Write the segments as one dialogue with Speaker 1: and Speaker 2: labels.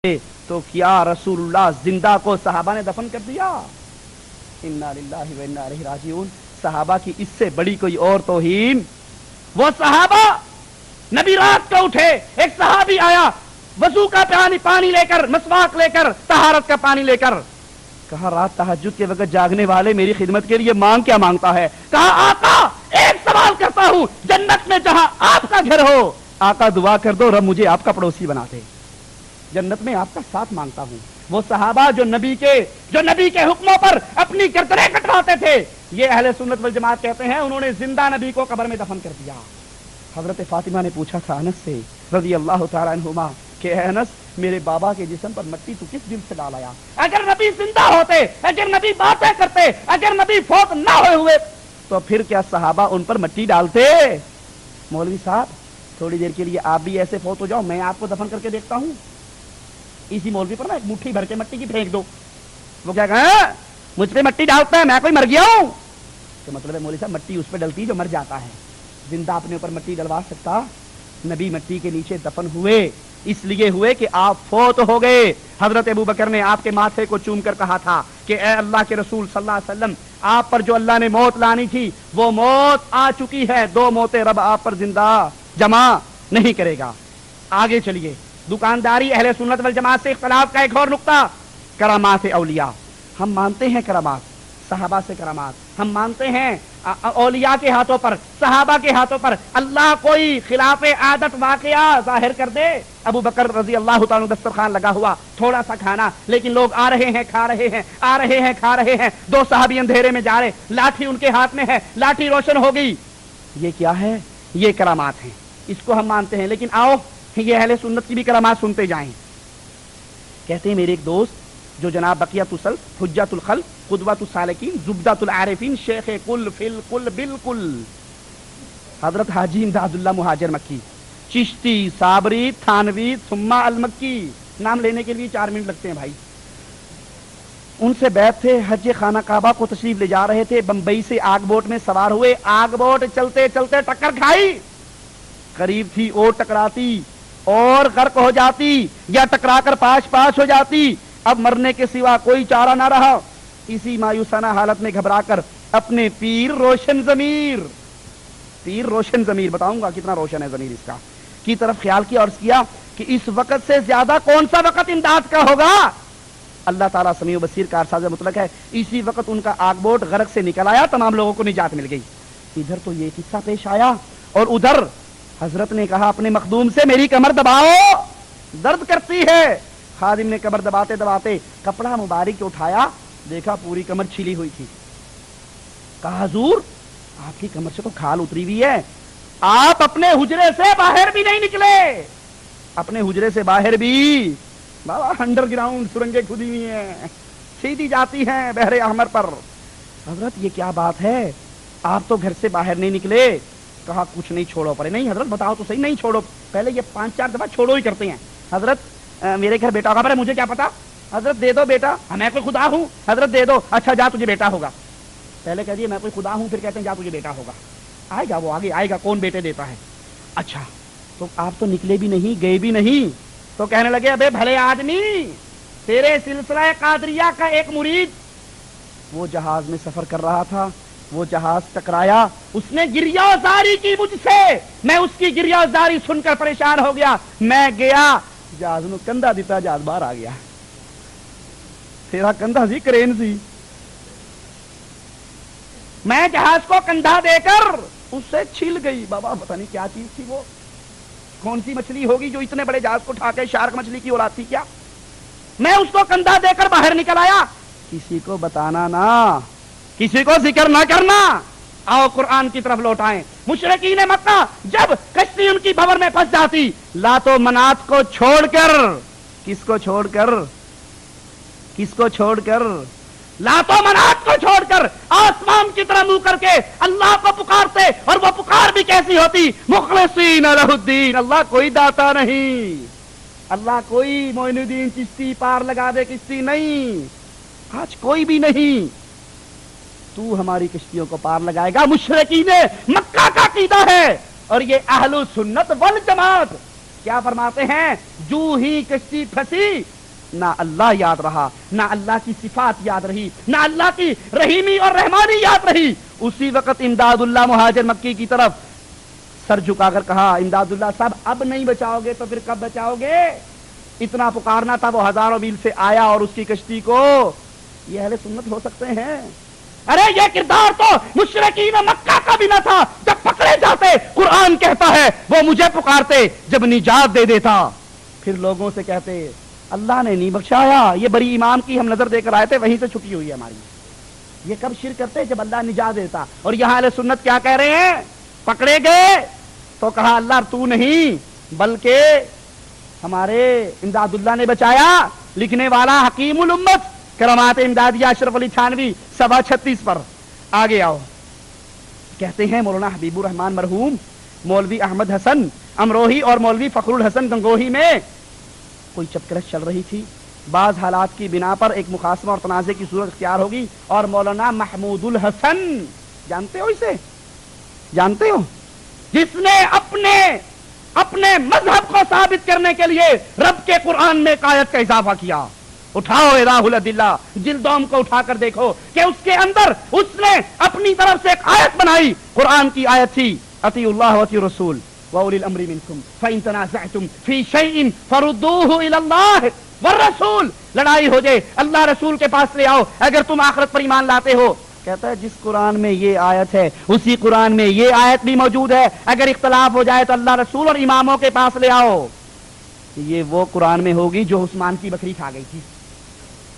Speaker 1: تو کیا رسول اللہ زندہ کو صحابہ نے دفن کر دیا؟ انا للہ و انا الیہ راجعون۔ صحابہ کی اس سے بڑی کوئی اور توہین؟ وہ صحابہ نبی رات کو اٹھے، ایک صحابی آیا وضو کا پانی لے کر، مسواک لے کر، طہارت کا پانی لے کر، کہا رات تہجد کے وقت جاگنے والے میری خدمت کے لیے مانگ کیا مانگتا ہے؟ کہا آقا ایک سوال کرتا ہوں، جنت میں جہاں آپ کا گھر ہو آقا دعا کر دو رب مجھے آپ کا پڑوسی بنا دے، جنت میں آپ کا ساتھ مانگتا ہوں۔ وہ صحابہ جو نبی کے حکموں پر اپنی گردنیں کٹواتے تھے، یہ اہل سنت والجماعت کہتے ہیں انہوں نے زندہ نبی کو قبر میں دفن کر دیا۔ حضرت فاطمہ نے پوچھا تھا انس سے رضی اللہ تعالیٰ عنہما کہ اے انس میرے بابا کے جسم پر مٹی تو کس دل سے ڈال آیا؟ اگر نبی زندہ ہوتے، اگر نبی باتیں کرتے، اگر نبی فوت نہ ہوئے تو پھر کیا صحابہ ان پر مٹی ڈالتے؟ مولوی صاحب تھوڑی دیر کے لیے آپ بھی ایسے فوت ہو جاؤ، میں آپ کو دفن کر کے دیکھتا ہوں، اسی مولوی پر نا ایک مٹھی بھر کے مٹی کی پھینک دو، وہ کیا کہا مجھ پہ مٹی ڈالتا ہے، میں کوئی مر گیا ہوں؟ تو مطلب ہے مولوی صاحب مٹی اس پہ ڈلتی جو مر جاتا ہے، زندہ اپنے اوپر مٹی ڈلوا سکتا؟ نبی مٹی کے نیچے دفن ہوئے اس لیے ہوئے کہ آپ فوت ہو گئے۔ حضرت ابوبکر نے آپ کے ماتھے کو چوم کر کہا تھا کہ اے اللہ کے رسول صلی اللہ علیہ وسلم آپ پر جو اللہ نے موت لانی تھی وہ موت آ چکی ہے، دو موتیں رب آپ پر زندہ جمع نہیں کرے گا۔ آگے چلیے، دکانداری اہل سنت والجماعت سے اختلاف کا ایک اور نقطہ، کرامات اولیاء۔ ہم مانتے ہیں کرامات، صحابہ سے کرامات، ہم مانتے ہیں اولیاء کے ہاتھوں پر، صحابہ کے ہاتھوں پر اللہ کوئی خلاف عادت واقعہ ظاہر کر دے۔ ابو بکر رضی اللہ تعالیٰ دسترخوان لگا ہوا، تھوڑا سا کھانا، لیکن لوگ آ رہے ہیں کھا رہے ہیں، آ رہے ہیں کھا رہے ہیں، دو صحابی اندھیرے میں جا رہے، لاٹھی ان کے ہاتھ میں ہے، لاٹھی روشن ہو گئی، یہ کیا ہے؟ یہ کرامات ہیں، اس کو ہم مانتے ہیں۔ لیکن آؤ یہ اہل سنت کی بھی کرامات سنتے جائیں۔ کہتے ہیں میرے ایک دوست جو جناب بقیۃ السلف، حجت الخلق، قدوۃ السالکین، زبدۃ العارفین، شیخ کل فی الکل بالکل، حضرت حاجی امداد اللہ مہاجر مکی، چشتی، صابری، تھانوی، ثم المکی، نام لینے کے لیے 4 منٹ لگتے ہیں بھائی، ان سے بیعت تھے، حج خانہ کعبہ کو تشریف لے جا رہے تھے، بمبئی سے آگ بوٹ میں سوار ہوئے، آگ بوٹ چلتے چلتے ٹکر کھائی، قریب تھی اور ٹکراتی اور غرق ہو جاتی، یا ٹکرا کر پاش ہو جاتی، اب مرنے کے سوا کوئی چارہ نہ رہا۔ اسی مایوسانہ حالت میں گھبرا کر اپنے پیر روشن ضمیر بتاؤں گا کتنا روشن ہے ضمیر اس کا، کی طرف خیال کیا اور کیا کہ اس وقت سے زیادہ کون سا وقت امداد کا ہوگا؟ اللہ تعالیٰ سمیع و بصیر کارساز مطلق ہے، اسی وقت ان کا آگ بوٹ غرق سے نکل آیا، تمام لوگوں کو نجات مل گئی۔ ادھر تو یہ قصہ پیش آیا اور ادھر حضرت نے کہا اپنے مخدوم سے میری کمر دباؤ، درد کرتی ہے۔ خادم نے کمر دباتے دباتے کپڑا مبارک اٹھایا، دیکھا پوری کمر چھلی ہوئی تھی، کہا حضور آپ کی کمر سے تو کھال اتری ہوئی ہے، آپ اپنے حجرے سے باہر بھی نہیں نکلے، اپنے حجرے سے باہر بھی بابا انڈر گراؤنڈ سرنگیں کھدی ہوئی ہیں، سیدھی جاتی ہیں بحر احمر پر۔ حضرت یہ کیا بات ہے، آپ تو گھر سے باہر نہیں نکلے؟ کہا کچھ نہیں، چھوڑو پڑے۔ نہیں حضرت بتاؤ تو صحیح، نہیں چھوڑو، پہلے یہ 5-4 دفعہ چھوڑو ہی کرتے ہیں۔ حضرت میرے گھر بیٹا ہوگا، مجھے کیا پتا، حضرت دے دو بیٹا، میں کوئی خدا ہوں، حضرت دے دو، اچھا جا تجھے بیٹا ہوگا، پہلے کہہ دیے میں کوئی خدا ہوں، پھر کہتے ہیں جا تجھے بیٹا ہوگا، آئے گا وہ آگے آئے گا، کون بیٹے دیتا ہے؟ اچھا تو آپ تو نکلے بھی نہیں، گئے بھی نہیں، تو کہنے لگے ابے بھلے آدمی، تیرے سلسلہ قادریہ کا ایک مرید وہ جہاز میں سفر کر رہا تھا، وہ جہاز ٹکرایا، اس نے گریہ زاری کی مجھ سے، میں اس کی گریہ زاری سن کر پریشان ہو گیا، میں گیا جہاز نو کندھا دیتا، جہاز باہر آ گیا، تیرا کندھا سی کرین سی، میں جہاز کو کندھا دے کر اس سے چھل گئی، بابا پتہ نہیں کیا چیز تھی، وہ کون سی مچھلی ہوگی جو اتنے بڑے جہاز کو اٹھا کے، شارک مچھلی کی اولاد تھی کیا، میں اس کو کندھا دے کر باہر نکل آیا، کسی کو بتانا نہ، کسی کو ذکر نہ کرنا۔ آؤ قرآن کی طرف لوٹائیں۔ مشرکین مکہ جب کشتی ان کی بھور میں پھنس جاتی، لات و منات کو چھوڑ کر، کس کو چھوڑ کر لات و منات کو چھوڑ کر آسمان کی طرح منہ کر کے اللہ کو پکارتے، اور وہ پکار بھی کیسی ہوتی، مخلصین لہ الدین، اللہ کوئی داتا نہیں، اللہ کوئی معین الدین چشتی پار لگا دے کشتی نہیں، آج کوئی بھی نہیں، تو ہماری کشتیوں کو پار لگائے گا۔ مشرکین مکہ کا عقیدہ ہے، اور یہ اہل سنت والجماعت کیا فرماتے ہیں؟ جو ہی کشتی پھنسی نہ اللہ یاد رہا، نہ اللہ کی صفات یاد رہی، نہ اللہ کی رحیمی اور رحمانی یاد رہی۔ اسی وقت امداد اللہ مہاجر مکی کی طرف سر جھکا کر کہا، امداد اللہ صاحب اب نہیں بچاؤ گے تو پھر کب بچاؤ گے؟ اتنا پکارنا تھا، وہ ہزاروں میل سے آیا اور اس کی کشتی کو، یہ اہل سنت ہو سکتے ہیں؟ ارے یہ کردار تو مشرکین مکہ کا بھی نہ تھا، جب پکڑے جاتے قرآن کہتا ہے وہ مجھے پکارتے، جب نجات دے دیتا پھر لوگوں سے کہتے اللہ نے نہیں بخشایا، یہ بڑی امام کی ہم نظر دے کر آئے تھے وہیں سے چھٹی ہوئی ہے ہماری۔ یہ کب شرک کرتے؟ جب اللہ نجات دیتا۔ اور یہاں اہل سنت کیا کہہ رہے ہیں؟ پکڑے گئے تو کہا اللہ تو نہیں بلکہ ہمارے امداد اللہ نے بچایا۔ لکھنے والا حکیم الامت کرامات امدادیہ اشرف علی تھانوی صفحہ 36 پر آگے آؤ، کہتے ہیں مولانا حبیب الرحمان مرحوم، مولوی احمد حسن امروہی اور مولوی فخر الحسن گنگوہی میں کوئی چپکرش چل رہی تھی، بعض حالات کی بنا پر ایک مخاصمہ اور تنازع کی صورت اختیار ہوگی، اور مولانا محمود الحسن، جانتے ہو اسے؟ جانتے ہو؟ جس نے اپنے مذہب کو ثابت کرنے کے لیے رب کے قرآن میں ایک آیت کا اضافہ کیا۔ اٹھاؤ راہ الادلہ جلدوم کو اٹھا کر دیکھو کہ اس کے اندر اس نے اپنی طرف سے ایک آیت بنائی، قرآن کی آیت تھی اطیعوا اللہ واطیعوا الرسول وَأُولِي الْأَمْرِ مِنْكُمْ فَإِن تَنَازَعْتُمْ فِي شَيْءٍ فَرُدُّوهُ إِلَى اللَّهِ وَالرَّسُولِ، لڑائی ہو جائے اللہ رسول کے پاس لے آؤ اگر تم آخرت پر ایمان لاتے ہو۔ کہتا ہے جس قرآن میں یہ آیت ہے اسی قرآن میں یہ آیت بھی موجود ہے، اگر اختلاف ہو جائے تو اللہ رسول اور اماموں کے پاس لے آؤ۔ یہ وہ قرآن میں ہوگی جو عثمان کی بکری کھا گئی تھی،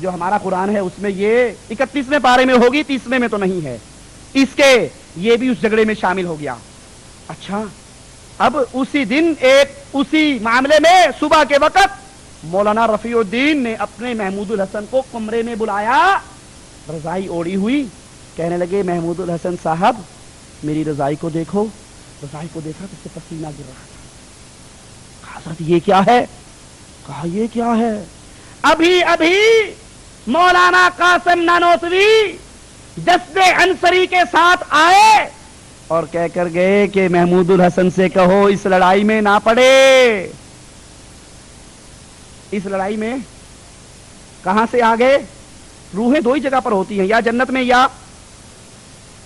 Speaker 1: جو ہمارا قرآن ہے اس میں یہ 31ویں پارے میں ہوگی، 30ویں میں تو نہیں ہے، اس کے یہ بھی اس جھگڑے میں شامل ہو گیا۔ اچھا، اب اسی دن اسی معاملے میں صبح کے وقت مولانا رفیع الدین نے اپنے محمود الحسن کو کمرے میں بلایا، رضائی اوڑی ہوئی، کہنے لگے محمود الحسن صاحب میری رضائی کو دیکھو۔ رضائی کو دیکھا تو اس سے پسینہ گر رہا تھا۔ کہا حضرت یہ کیا ہے؟ کہا یہ کیا ہے؟ ابھی مولانا قاسم نانوتوی جسد انصری کے ساتھ آئے اور کہہ کر گئے کہ محمود الحسن سے کہو اس لڑائی میں نہ پڑے۔ اس لڑائی میں کہاں سے آ گئے؟ روحیں دو ہی جگہ پر ہوتی ہیں، یا جنت میں، یا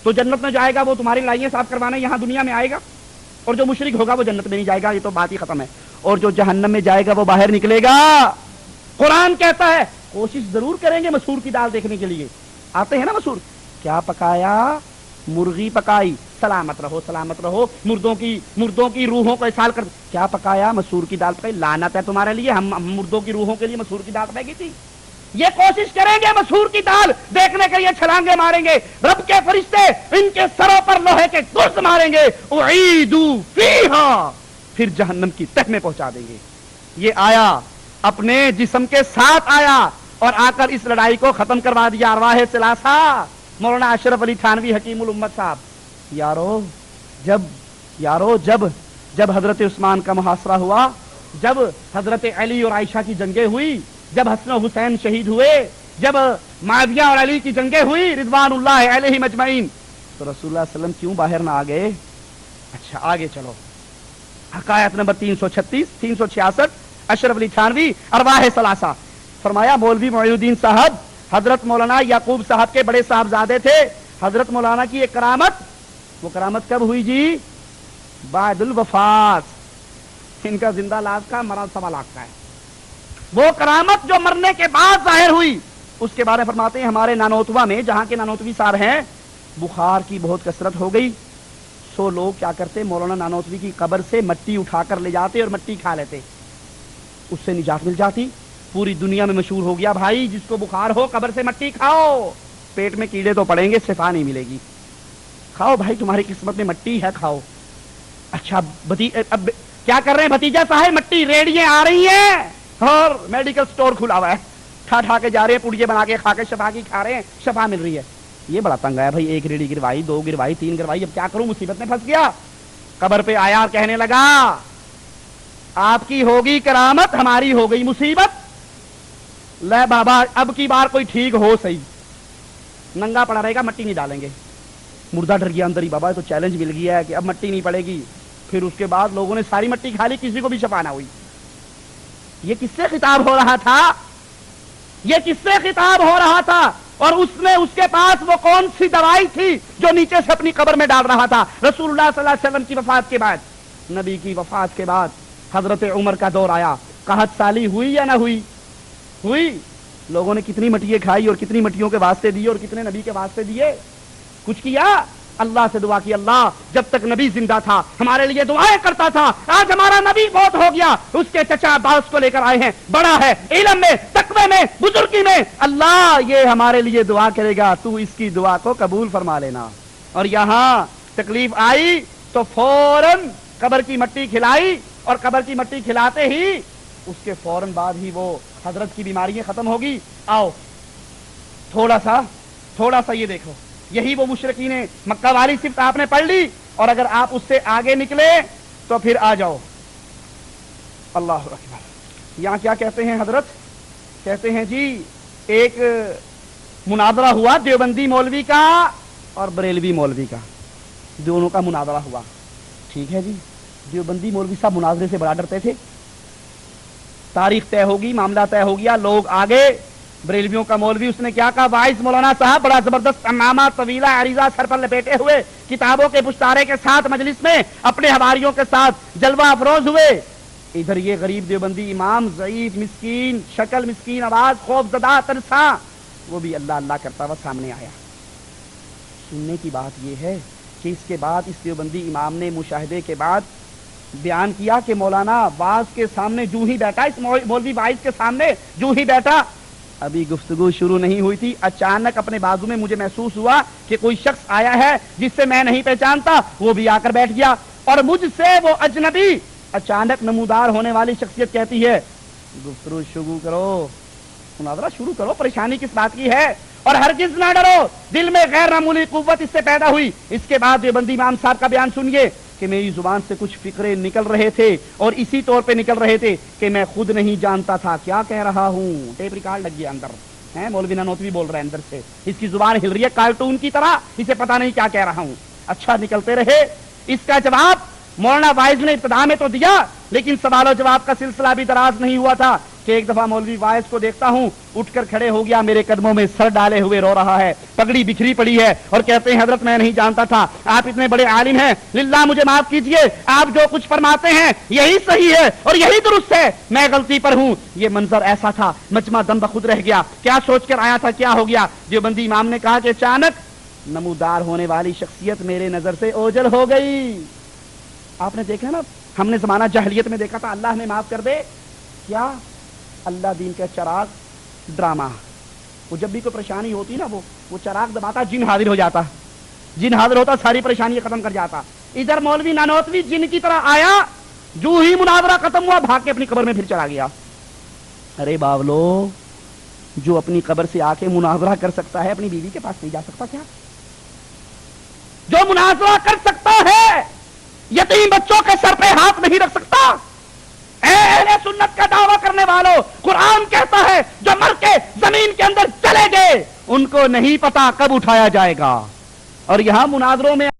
Speaker 1: تو جنت میں جائے گا وہ تمہاری لڑائیاں صاف کروانے یہاں دنیا میں آئے گا، اور جو مشرک ہوگا وہ جنت میں نہیں جائے گا، یہ تو بات ہی ختم ہے، اور جو جہنم میں جائے گا وہ باہر نکلے گا۔ قرآن کہتا ہے کوشش ضرور کریں گے مسور کی دال دیکھنے کے لیے، آتے ہیں نا مسور، کیا پکایا؟ مرغی پکائی، سلامت رہو سلامت رہو، مردوں کی روحوں کو اسال کر، کیا پکایا؟ مسور کی دال پکائی، لعنت ہے تمہارے لیے، ہم مردوں کی روحوں کے لیے مسور کی دال پکائی تھی۔ یہ کوشش کریں گے مسور کی دال دیکھنے کے لیے، چھلانگے ماریں گے، رب کے فرشتے ان کے سروں پر لوہے کے گرز ماریں گے، اعیدوا فیہا، پھر جہنم کی تہ میں پہنچا دیں گے۔ یہ آیا اپنے جسم کے ساتھ آیا اور آ کر اس لڑائی کو ختم کروا دیا۔ ارواح ثلاثہ مولانا اشرف علی تھانوی حکیم الامت صاحب، جب حضرت عثمان کا محاصرہ ہوا، جب حضرت علی اور عائشہ کی جنگیں ہوئی، جب حسن و حسین شہید ہوئے، جب معاویہ اور علی کی جنگیں ہوئی رضوان اللہ علیہم اجمعین، تو رسول اللہ صلی اللہ علیہ وسلم کیوں باہر نہ آ گئے؟ اچھا آگے چلو، حکایت نمبر 336 اشرف علی تھانوی ارواح ثلاثہ، فرمایا مولوی معین الدین صاحب حضرت مولانا یعقوب صاحب کے بڑے صاحبزادے تھے، حضرت مولانا کی ایک کرامت، وہ کرامت کب ہوئی جی؟ بعد الوفات، ان کا زندہ لاش کا مرا 1.25 لاکھ کا ہے، وہ کرامت جو مرنے کے بعد ظاہر ہوئی، اس کے بارے فرماتے ہیں ہمارے نانوتوا میں، جہاں کے نانوتوی صاحب ہیں، بخار کی بہت کثرت ہو گئی، سو لوگ کیا کرتے، مولانا نانوتوی کی قبر سے مٹی اٹھا کر لے جاتے اور مٹی کھا لیتے، اس سے نجات مل جاتی۔ پوری دنیا میں مشہور ہو گیا بھائی جس کو بخار ہو قبر سے مٹی کھاؤ، پیٹ میں کیڑے تو پڑیں گے، شفا نہیں ملے گی، کھاؤ بھائی تمہاری قسمت میں مٹی ہے، کھاؤ۔ اچھا اب کیا کر رہے ہیں بھتیجا صاحب؟ مٹی ریڑیاں آ رہی ہیں اور میڈیکل سٹور کھلا ہوا ہے، ٹھا کے جا رہے ہیں، پڑیے بنا کے کھا کے شفا کی کھا رہے ہیں، شفا مل رہی ہے۔ یہ بڑا تنگ ہے بھائی، 1 ریڑی گروائی، 2 گروائی، 3 گروائی، اب کیا کروں، مصیبت میں پھنس گیا۔ قبر پہ آیا اور کہنے لگا آپ کی ہوگی کرامت، ہماری ہو گئی مصیبت، لے بابا اب کی بار کوئی ٹھیک ہو صحیح، ننگا پڑا رہے گا، مٹی نہیں ڈالیں گے۔ مردہ ڈر گیا اندر ہی، بابا تو چیلنج مل گیا ہے کہ اب مٹی نہیں پڑے گی، پھر اس کے بعد لوگوں نے ساری مٹی کھا لی, کسی کو بھی شفا نہ ہوئی. یہ کس سے خطاب ہو رہا تھا؟ یہ کس سے خطاب ہو رہا تھا؟ اور اس نے اس کے پاس وہ کون سی دوائی تھی جو نیچے سے اپنی قبر میں ڈال رہا تھا؟ رسول اللہ صلی اللہ علیہ وسلم کی وفات کے بعد, نبی کی وفات کے بعد حضرت عمر کا دور آیا. قحط سالی ہوئی یا نہ ہوئی؟ ہوئی. لوگوں نے کتنی مٹیاں کھائی اور کتنی مٹیوں کے واسطے دیے اور کتنے نبی کے واسطے دیے؟ کچھ کیا؟ اللہ سے دعا کی, اللہ جب تک نبی زندہ تھا ہمارے لیے دعائیں کرتا تھا, آج ہمارا نبی فوت ہو گیا, اس کے چچا عباس کو لے کر آئے ہیں, بڑا ہے علم میں, تقوی میں, بزرگی میں, اللہ یہ ہمارے لیے دعا کرے گا, تو اس کی دعا کو قبول فرما لینا. اور یہاں تکلیف آئی تو فوراً قبر کی مٹی کھلائی, اور قبر کی مٹی کھلاتے ہی اس کے فوراً بعد ہی وہ حضرت کی بیماریاں ختم ہوگی. آؤ تھوڑا سا یہ دیکھو, یہی وہ مشرکین مکہ والی صفت آپ نے پڑھ لی, اور اگر آپ اس سے آگے نکلے تو پھر آ جاؤ. اللہ اکبر. یہاں کیا کہتے ہیں حضرت؟ کہتے ہیں جی ایک مناظرہ ہوا دیوبندی مولوی کا اور بریلوی مولوی کا, دونوں کا مناظرہ ہوا. ٹھیک ہے جی, دیوبندی مولوی صاحب مناظرے سے بڑا ڈرتے تھے, تاریخ طے ہوگی, معاملہ طے ہو گیا, لوگ آگے. بریلویوں کا مولوی اس نے کیا کہا, وائس مولانا صاحب بڑا زبردست عمامہ طویلہ عریضہ سر پر لپیٹے ہوئے کتابوں کے پشتارے کے ساتھ مجلس میں اپنے حواریوں کے ساتھ جلوہ افروز ہوئے. ادھر یہ غریب دیوبندی امام, ضعیف, مسکین شکل, مسکین آواز, خوف زدہ, ترسا, وہ بھی اللہ اللہ کرتا ہوا سامنے آیا. سننے کی بات یہ ہے کہ اس کے بعد اس دیوبندی امام نے مشاہدے کے بعد بیان کیا کہ مولانا واعظ کے سامنے جو ہی بیٹھا, اس مولوی واعظ کے سامنے جو ہی بیٹھا, ابھی گفتگو شروع نہیں ہوئی تھی, اچانک اپنے بازو میں مجھے محسوس ہوا کہ کوئی شخص آیا ہے جس سے میں نہیں پہچانتا, وہ بھی آ کر بیٹھ گیا, اور مجھ سے وہ اجنبی اچانک نمودار ہونے والی شخصیت کہتی ہے, گفتگو شروع کرو, مناظرہ شروع کرو, پریشانی کس بات کی ہے, اور ہرگز نہ ڈرو. دل میں غیر معمولی قوت اس سے پیدا ہوئی. اس کے بعد دیوبندی امام صاحب کا بیان سنیے کہ میری زبان سے کچھ فقرے نکل رہے تھے, اور اسی طور پہ نکل رہے تھے کہ میں خود نہیں جانتا تھا کیا کہہ رہا ہوں. ٹیپ ریکارڈ لگ گیا اندر ہے, مولوی نانوتوی بول رہا ہے اندر سے, اس کی زبان ہل رہی ہے کارٹون کی طرح, اسے پتا نہیں کیا کہہ رہا ہوں. اچھا نکلتے رہے. اس کا جواب مولانا واعظ نے ابتدا میں تو دیا, لیکن سوال و جواب کا سلسلہ بھی دراز نہیں ہوا تھا کہ ایک دفعہ مولوی واعظ کو دیکھتا ہوں اٹھ کر کھڑے ہو گیا, میرے قدموں میں سر ڈالے ہوئے رو رہا ہے, پگڑی بکھری پڑی ہے, اور کہتے ہیں حضرت میں نہیں جانتا تھا, آپ اتنے بڑے عالم ہیں, للہ مجھے معاف کیجئے, آپ جو کچھ فرماتے ہیں یہی صحیح ہے اور یہی درست ہے, میں غلطی پر ہوں. یہ منظر ایسا تھا, مجمع دم بخود رہ گیا, کیا سوچ کر آیا تھا کیا ہو گیا. دیوبندی امام نے کہا کہ اچانک نمودار ہونے والی شخصیت میرے نظر سے اوجھل ہو گئی. آپ نے دیکھا نا, ہم نے زمانہ جاہلیت میں دیکھا تھا, اللہ ہمیں معاف کر دے, کیا اللہ دین کا چراغ ڈرامہ, وہ جب بھی کوئی پریشانی ہوتی نا وہ چراغ دباتا, جن حاضر ہو جاتا, جن حاضر ہوتا ساری پریشانی ختم کر جاتا. ادھر مولوی نانوتوی جن کی طرح آیا, جو ہی مناظرہ ختم ہوا بھاگ کے اپنی قبر میں پھر چلا گیا. ارے باولو, جو اپنی قبر سے آ کے مناظرہ کر سکتا ہے اپنی بیوی کے پاس نہیں جا سکتا کیا؟ جو مناظرہ کر سکتا ہے یتیم بچوں کے سر پہ ہاتھ نہیں رکھ سکتا؟ اے اہل سنت کا دعویٰ کرنے والوں, قرآن کہتا ہے جو مر کے زمین کے اندر چلے گئے ان کو نہیں پتا کب اٹھایا جائے گا. اور یہاں مناظروں میں